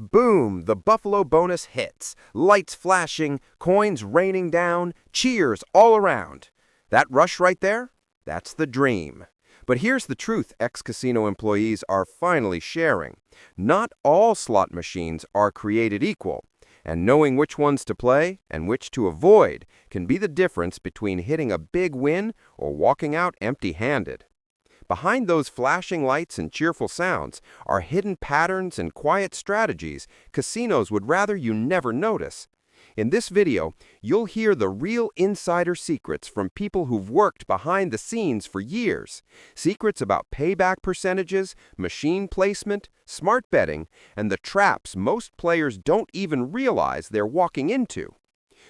Boom! The Buffalo bonus hits. Lights flashing, coins raining down, cheers all around. That rush right there? That's the dream. But here's the truth ex-casino employees are finally sharing. Not all slot machines are created equal, and knowing which ones to play and which to avoid can be the difference between hitting a big win or walking out empty-handed. Behind those flashing lights and cheerful sounds are hidden patterns and quiet strategies casinos would rather you never notice. In this video, you'll hear the real insider secrets from people who've worked behind the scenes for years. Secrets about payback percentages, machine placement, smart betting, and the traps most players don't even realize they're walking into.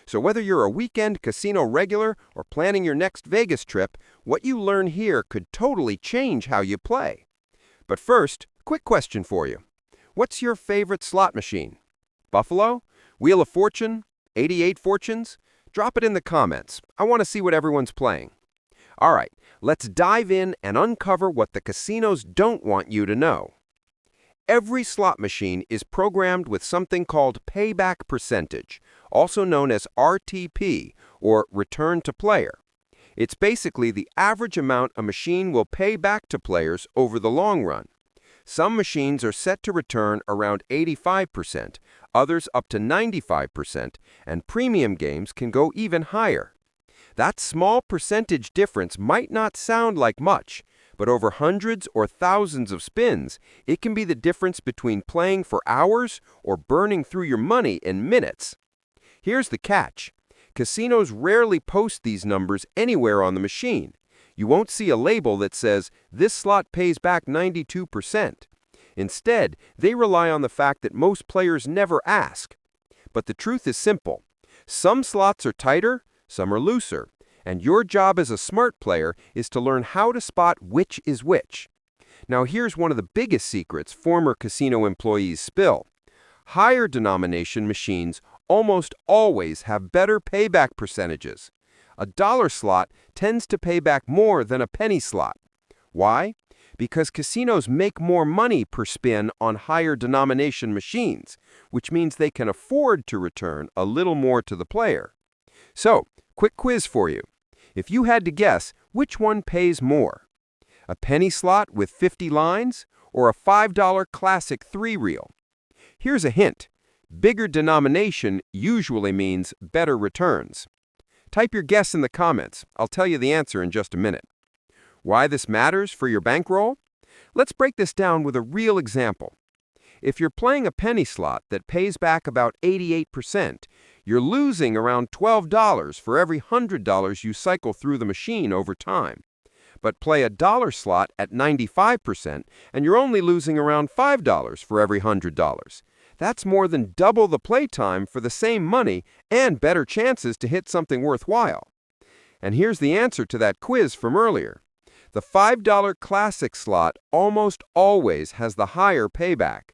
So whether you're a weekend casino regular or planning your next Vegas trip, what you learn here could totally change how you play. But first, quick question for you. What's your favorite slot machine? Buffalo? Wheel of Fortune? 88 Fortunes? Drop it in the comments. I want to see what everyone's playing. All right, let's dive in and uncover what the casinos don't want you to know. Every slot machine is programmed with something called payback percentage, also known as RTP, or return to player. It's basically the average amount a machine will pay back to players over the long run. Some machines are set to return around 85%, others up to 95%, and premium games can go even higher. That small percentage difference might not sound like much, but over hundreds or thousands of spins, it can be the difference between playing for hours or burning through your money in minutes. Here's the catch. Casinos rarely post these numbers anywhere on the machine. You won't see a label that says, "This slot pays back 92%. Instead, they rely on the fact that most players never ask. But the truth is simple. Some slots are tighter, some are looser. And your job as a smart player is to learn how to spot which is which. Now here's one of the biggest secrets former casino employees spill. Higher denomination machines almost always have better payback percentages. A dollar slot tends to pay back more than a penny slot. Why? Because casinos make more money per spin on higher denomination machines, which means they can afford to return a little more to the player. So, quick quiz for you. If you had to guess, which one pays more? A penny slot with 50 lines or a $5 classic 3-reel? Here's a hint. Bigger denomination usually means better returns. Type your guess in the comments. I'll tell you the answer in just a minute. Why this matters for your bankroll? Let's break this down with a real example. If you're playing a penny slot that pays back about 88%, you're losing around $12 for every $100 you cycle through the machine over time. But play a dollar slot at 95%, and you're only losing around $5 for every $100. That's more than double the play time for the same money and better chances to hit something worthwhile. And here's the answer to that quiz from earlier. The $5 classic slot almost always has the higher payback.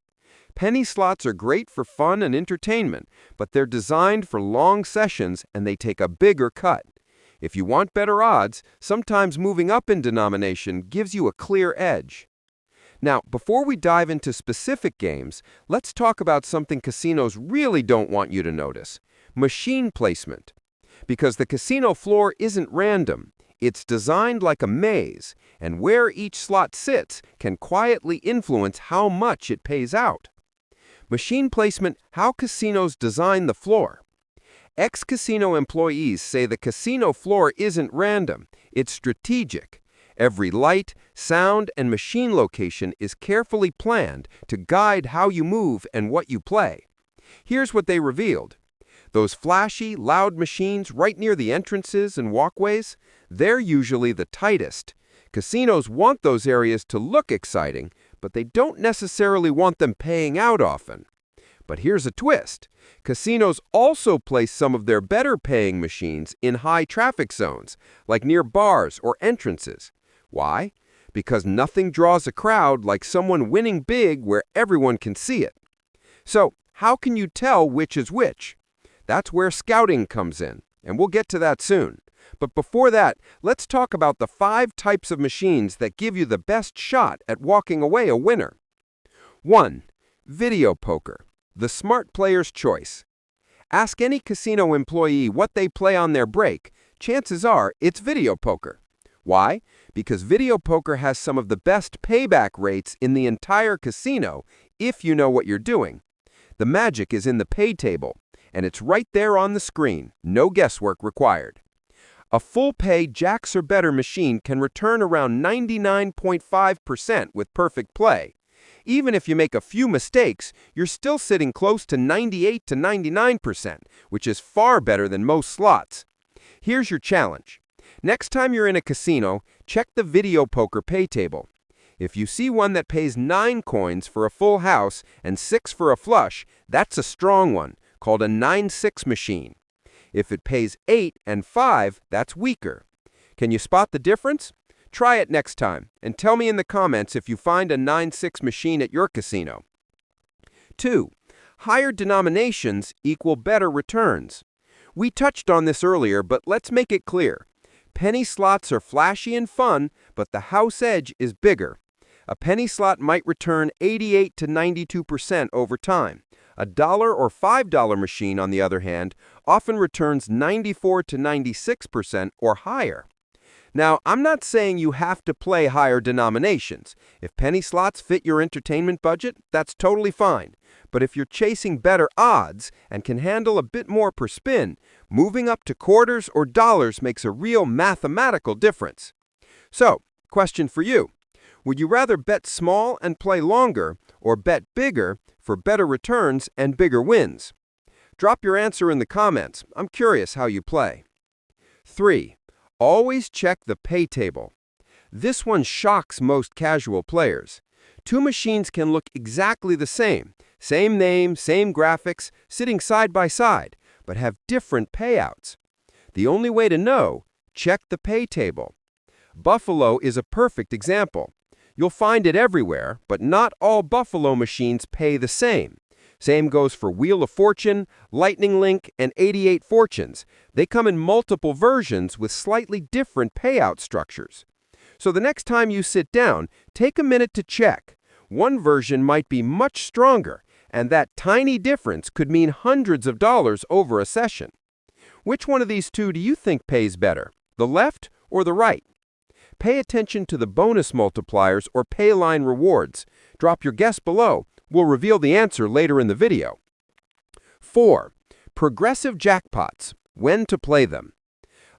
Penny slots are great for fun and entertainment, but they're designed for long sessions and they take a bigger cut. If you want better odds, sometimes moving up in denomination gives you a clear edge. Now, before we dive into specific games, let's talk about something casinos really don't want you to notice: machine placement. Because the casino floor isn't random. It's designed like a maze, and where each slot sits can quietly influence how much it pays out. Machine placement: how casinos design the floor. Ex-casino employees say the casino floor isn't random, it's strategic. Every light, sound, and machine location is carefully planned to guide how you move and what you play. Here's what they revealed. Those flashy, loud machines right near the entrances and walkways, they're usually the tightest. Casinos want those areas to look exciting, but they don't necessarily want them paying out often. But here's a twist. Casinos also place some of their better-paying machines in high traffic zones, like near bars or entrances. Why? Because nothing draws a crowd like someone winning big where everyone can see it. So, how can you tell which is which? That's where scouting comes in, and we'll get to that soon. But before that, let's talk about the 5 types of machines that give you the best shot at walking away a winner. 1. Video poker. The smart player's choice. Ask any casino employee what they play on their break. Chances are it's video poker. Why? Because video poker has some of the best payback rates in the entire casino if you know what you're doing. The magic is in the pay table, and it's right there on the screen, no guesswork required. A full pay jacks or better machine can return around 99.5% with perfect play. Even if you make a few mistakes, you're still sitting close to 98 to 99%, which is far better than most slots. Here's your challenge. Next time you're in a casino, check the video poker pay table. If you see one that pays 9 coins for a full house and 6 for a flush, that's a strong one, called a 9-6 machine. If it pays 8 and 5, that's weaker. Can you spot the difference? Try it next time, and tell me in the comments if you find a 9-6 machine at your casino. 2. Higher denominations equal better returns. We touched on this earlier, but let's make it clear. Penny slots are flashy and fun, but the house edge is bigger. A penny slot might return 88 to 92% over time. A $1 or $5 machine, on the other hand, often returns 94 to 96% or higher. Now, I'm not saying you have to play higher denominations. If penny slots fit your entertainment budget, that's totally fine. But if you're chasing better odds and can handle a bit more per spin, moving up to quarters or dollars makes a real mathematical difference. So, question for you. Would you rather bet small and play longer, or bet bigger for better returns and bigger wins? Drop your answer in the comments. I'm curious how you play. 3. Always check the pay table. This one shocks most casual players. Two machines can look exactly the same name, same graphics, sitting side by side, but have different payouts. The only way to know, check the pay table. Buffalo is a perfect example. You'll find it everywhere, but not all Buffalo machines pay the same. Same goes for Wheel of Fortune, Lightning Link, and 88 Fortunes. They come in multiple versions with slightly different payout structures. So the next time you sit down, take a minute to check. One version might be much stronger, and that tiny difference could mean hundreds of dollars over a session. Which one of these two do you think pays better, the left or the right? Pay attention to the bonus multipliers or pay line rewards. Drop your guess below. We'll reveal the answer later in the video. 4. Progressive jackpots. When to play them.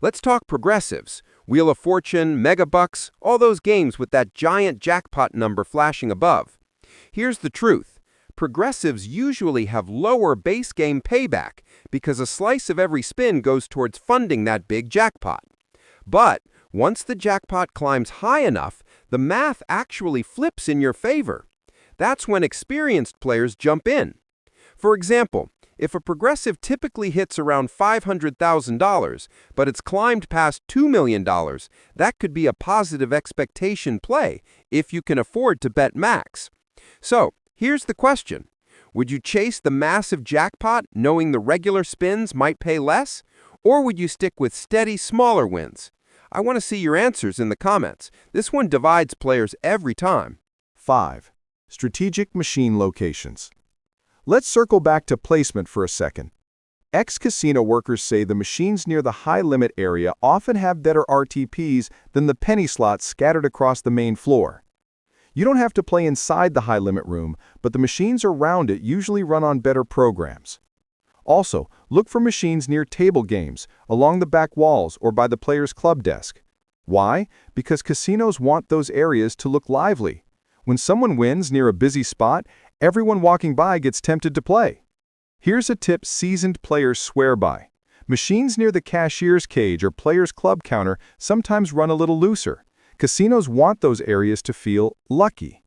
Let's talk progressives. Wheel of Fortune, Megabucks, all those games with that giant jackpot number flashing above. Here's the truth. Progressives usually have lower base game payback because a slice of every spin goes towards funding that big jackpot. But once the jackpot climbs high enough, the math actually flips in your favor. That's when experienced players jump in. For example, if a progressive typically hits around $500,000, but it's climbed past $2 million, that could be a positive expectation play if you can afford to bet max. So, here's the question. Would you chase the massive jackpot knowing the regular spins might pay less? Or would you stick with steady, smaller wins? I want to see your answers in the comments. This one divides players every time. 5. Strategic machine locations. Let's circle back to placement for a second. Ex-casino workers say the machines near the high-limit area often have better RTPs than the penny slots scattered across the main floor. You don't have to play inside the high-limit room, but the machines around it usually run on better programs. Also, look for machines near table games, along the back walls, or by the player's club desk. Why? Because casinos want those areas to look lively. When someone wins near a busy spot, everyone walking by gets tempted to play. Here's a tip seasoned players swear by. Machines near the cashier's cage or player's club counter sometimes run a little looser. Casinos want those areas to feel lucky.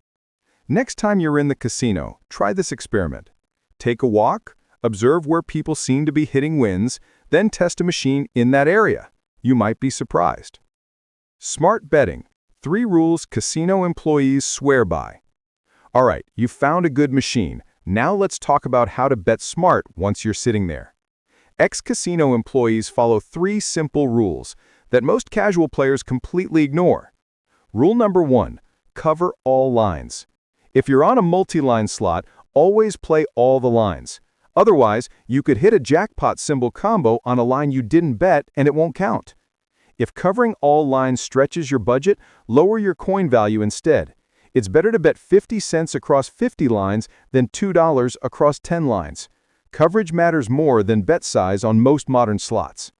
Next time you're in the casino, try this experiment. Take a walk, observe where people seem to be hitting wins, then test a machine in that area. You might be surprised. Smart betting. 3 rules casino employees swear by. All right, you found a good machine. Now let's talk about how to bet smart once you're sitting there. Ex-casino employees follow 3 simple rules that most casual players completely ignore. Rule number 1, cover all lines. If you're on a multi-line slot, Always play all the lines. Otherwise, you could hit a jackpot symbol combo on a line you didn't bet and it won't count. If covering all lines stretches your budget, lower your coin value instead. It's better to bet 50 cents across 50 lines than $2 across 10 lines. Coverage matters more than bet size on most modern slots.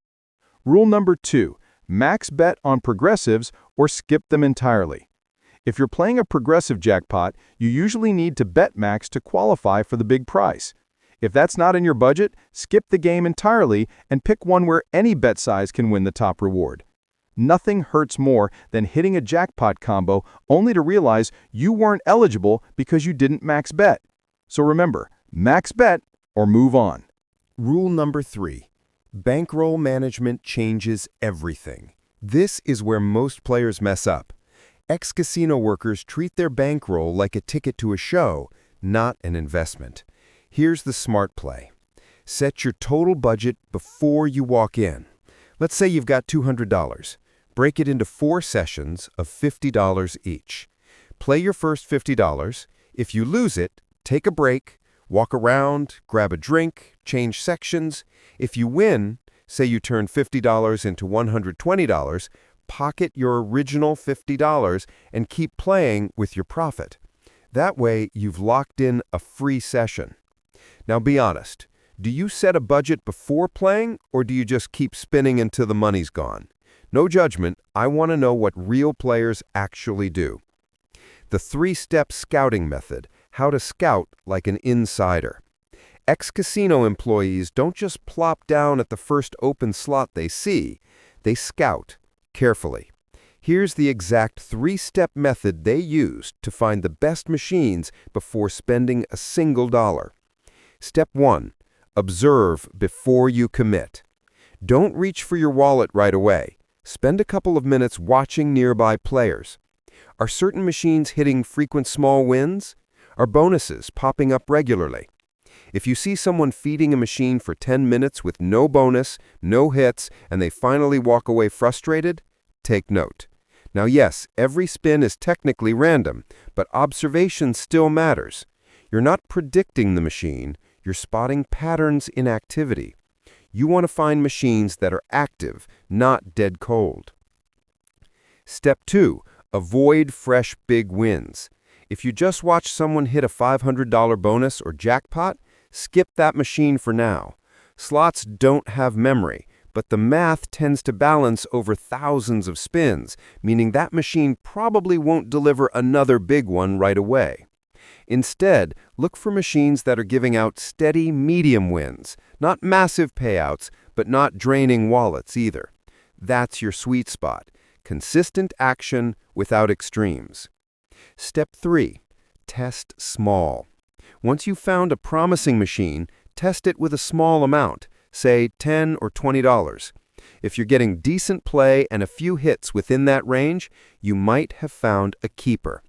Rule number 2. Max bet on progressives or skip them entirely. If you're playing a progressive jackpot, you usually need to bet max to qualify for the big prize. If that's not in your budget, skip the game entirely and pick one where any bet size can win the top reward. Nothing hurts more than hitting a jackpot combo only to realize you weren't eligible because you didn't max bet. So remember, max bet or move on. Rule number 3. Bankroll management changes everything. This is where most players mess up. Ex-casino workers treat their bankroll like a ticket to a show, not an investment. Here's the smart play. Set your total budget before you walk in. Let's say you've got $200. Break it into 4 sessions of $50 each. Play your first $50. If you lose it, take a break, walk around, grab a drink, change sections. If you win, say you turn $50 into $120, pocket your original $50 and keep playing with your profit. That way, you've locked in a free session. Now be honest, do you set a budget before playing or do you just keep spinning until the money's gone? No judgment, I want to know what real players actually do. The 3-step scouting method, how to scout like an insider. Ex-casino employees don't just plop down at the first open slot they see, they scout carefully. Here's the exact 3-step method they used to find the best machines before spending a single dollar. Step 1. Observe before you commit. Don't reach for your wallet right away. Spend a couple of minutes watching nearby players. Are certain machines hitting frequent small wins? Are bonuses popping up regularly? If you see someone feeding a machine for 10 minutes with no bonus, no hits, and they finally walk away frustrated, take note. Now yes, every spin is technically random, but observation still matters. You're not predicting the machine, you're spotting patterns in activity. You want to find machines that are active, not dead cold. Step 2. Avoid fresh big wins. If you just watch someone hit a $500 bonus or jackpot, skip that machine for now. Slots don't have memory, but the math tends to balance over thousands of spins, meaning that machine probably won't deliver another big one right away. Instead, look for machines that are giving out steady medium wins, not massive payouts, but not draining wallets either. That's your sweet spot. Consistent action without extremes. Step 3. Test small. Once you've found a promising machine, test it with a small amount, say $10 or $20. If you're getting decent play and a few hits within that range, you might have found a keeper.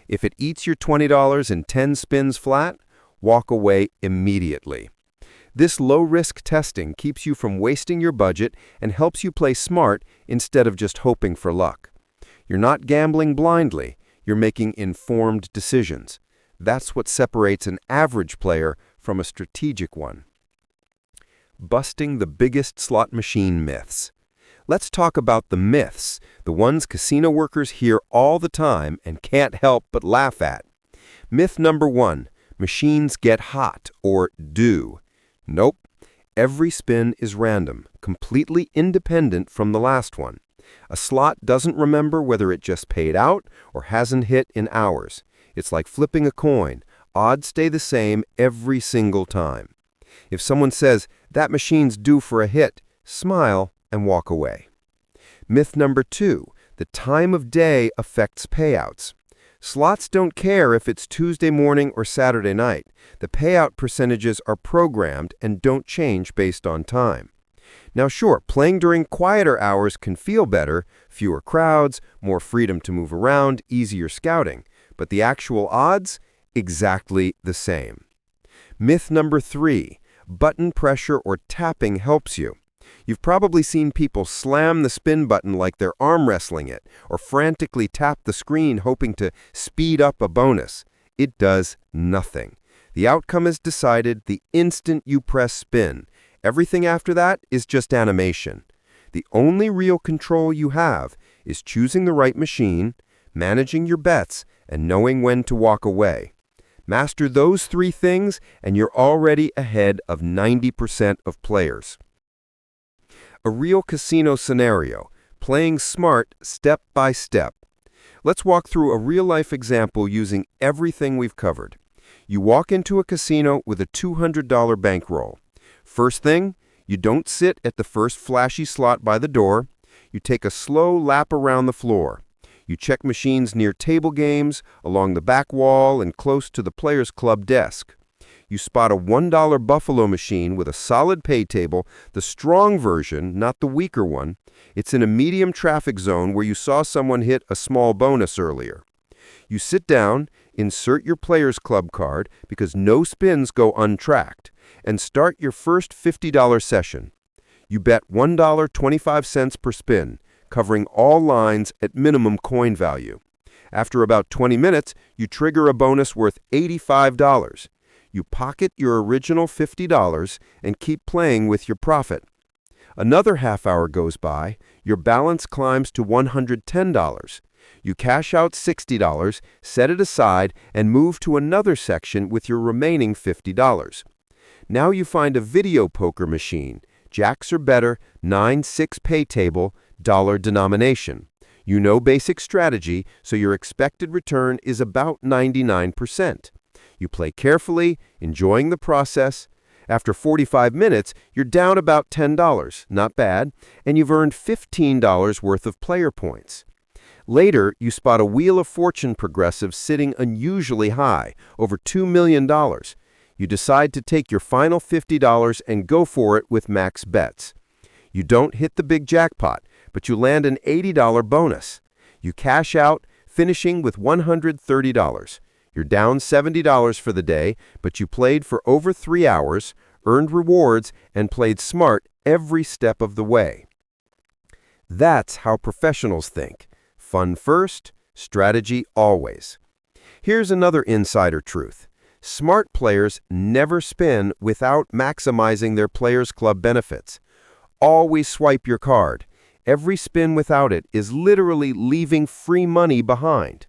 If it eats your $20 in 10 spins flat, walk away immediately. This low-risk testing keeps you from wasting your budget and helps you play smart instead of just hoping for luck. You're not gambling blindly, you're making informed decisions. That's what separates an average player from a strategic one. Busting the biggest slot machine myths. Let's talk about the myths, the ones casino workers hear all the time and can't help but laugh at. Myth number 1, machines get hot or do. Nope. Every spin is random, completely independent from the last one. A slot doesn't remember whether it just paid out or hasn't hit in hours. It's like flipping a coin. Odds stay the same every single time. If someone says, that machine's due for a hit, smile and walk away. Myth number 2, the time of day affects payouts. Slots don't care if it's Tuesday morning or Saturday night. The payout percentages are programmed and don't change based on time. Now sure, playing during quieter hours can feel better, fewer crowds, more freedom to move around, easier scouting. But the actual odds? Exactly the same. Myth number 3, button pressure or tapping helps you. You've probably seen people slam the spin button like they're arm wrestling it, or frantically tap the screen hoping to speed up a bonus. It does nothing. The outcome is decided the instant you press spin. Everything after that is just animation. The only real control you have is choosing the right machine, managing your bets, and knowing when to walk away. Master those three things, and you're already ahead of 90% of players. A real casino scenario, playing smart step by step. Let's walk through a real-life example using everything we've covered. You walk into a casino with a $200 bankroll. First thing, you don't sit at the first flashy slot by the door. You take a slow lap around the floor. You check machines near table games, along the back wall, and close to the Players Club desk. You spot a $1 Buffalo machine with a solid pay table, the strong version, not the weaker one. It's in a medium traffic zone where you saw someone hit a small bonus earlier. You sit down, insert your Players Club card, because no spins go untracked, and start your first $50 session. You bet $1.25 per spin, covering all lines at minimum coin value. After about 20 minutes, you trigger a bonus worth $85. You pocket your original $50 and keep playing with your profit. Another half hour goes by, your balance climbs to $110. You cash out $60, set it aside, and move to another section with your remaining $50. Now you find a video poker machine, jacks or better, 9-6 pay table, dollar denomination. You know basic strategy, so your expected return is about 99%. You play carefully, enjoying the process. After 45 minutes, you're down about $10, not bad, and you've earned $15 worth of player points. Later, you spot a Wheel of Fortune progressive sitting unusually high, over $2 million. You decide to take your final $50 and go for it with max bets. You don't hit the big jackpot, but you land an $80 bonus. You cash out, finishing with $130. You're down $70 for the day, but you played for over 3 hours, earned rewards, and played smart every step of the way. That's how professionals think. Fun first, strategy always. Here's another insider truth. Smart players never spin without maximizing their Players Club benefits. Always swipe your card. Every spin without it is literally leaving free money behind.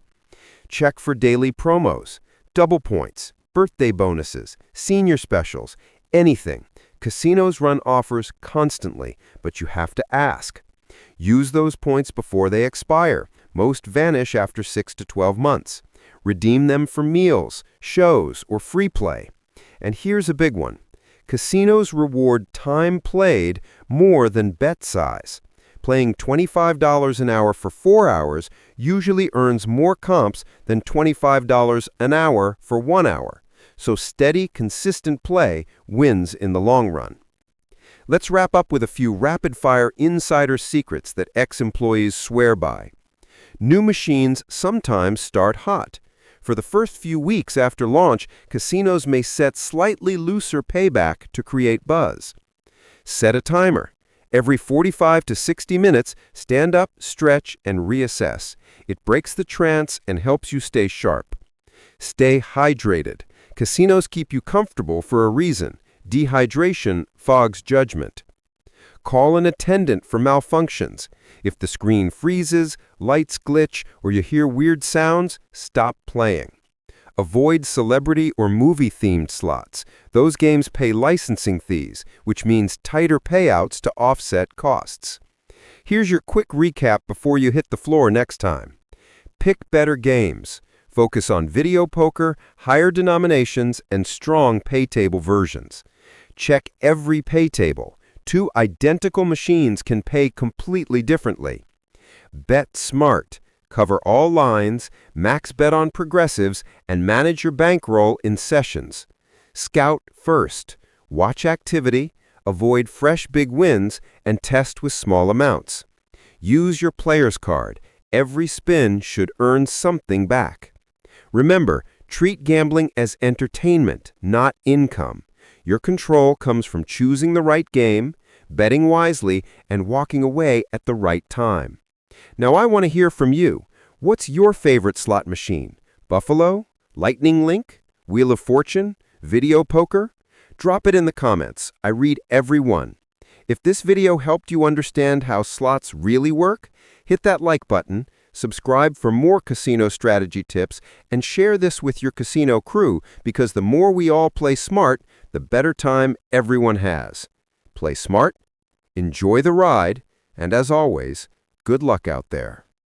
Check for daily promos, double points, birthday bonuses, senior specials, anything. Casinos run offers constantly, but you have to ask. Use those points before they expire. Most vanish after 6 to 12 months. Redeem them for meals, shows, or free play. And here's a big one. Casinos reward time played more than bet size. Playing $25 an hour for 4 hours usually earns more comps than $25 an hour for 1 hour. So steady, consistent play wins in the long run. Let's wrap up with a few rapid-fire insider secrets that ex-employees swear by. New machines sometimes start hot. For the first few weeks after launch, casinos may set slightly looser payback to create buzz. Set a timer. Every 45 to 60 minutes, stand up, stretch, and reassess. It breaks the trance and helps you stay sharp. Stay hydrated. Casinos keep you comfortable for a reason. Dehydration fogs judgment. Call an attendant for malfunctions. If the screen freezes, lights glitch, or you hear weird sounds, stop playing. Avoid celebrity or movie-themed slots. Those games pay licensing fees, which means tighter payouts to offset costs. Here's your quick recap before you hit the floor next time. Pick better games. Focus on video poker, higher denominations, and strong pay table versions. Check every pay table. 2 identical machines can pay completely differently. Bet smart. Cover all lines, max bet on progressives, and manage your bankroll in sessions. Scout first. Watch activity, avoid fresh big wins, and test with small amounts. Use your player's card. Every spin should earn something back. Remember, treat gambling as entertainment, not income. Your control comes from choosing the right game, betting wisely, and walking away at the right time. Now I want to hear from you. What's your favorite slot machine? Buffalo? Lightning Link? Wheel of Fortune? Video poker? Drop it in the comments. I read every one. If this video helped you understand how slots really work, hit that like button, subscribe for more casino strategy tips, and share this with your casino crew because the more we all play smart, the better time everyone has. Play smart, enjoy the ride, and as always, good luck out there.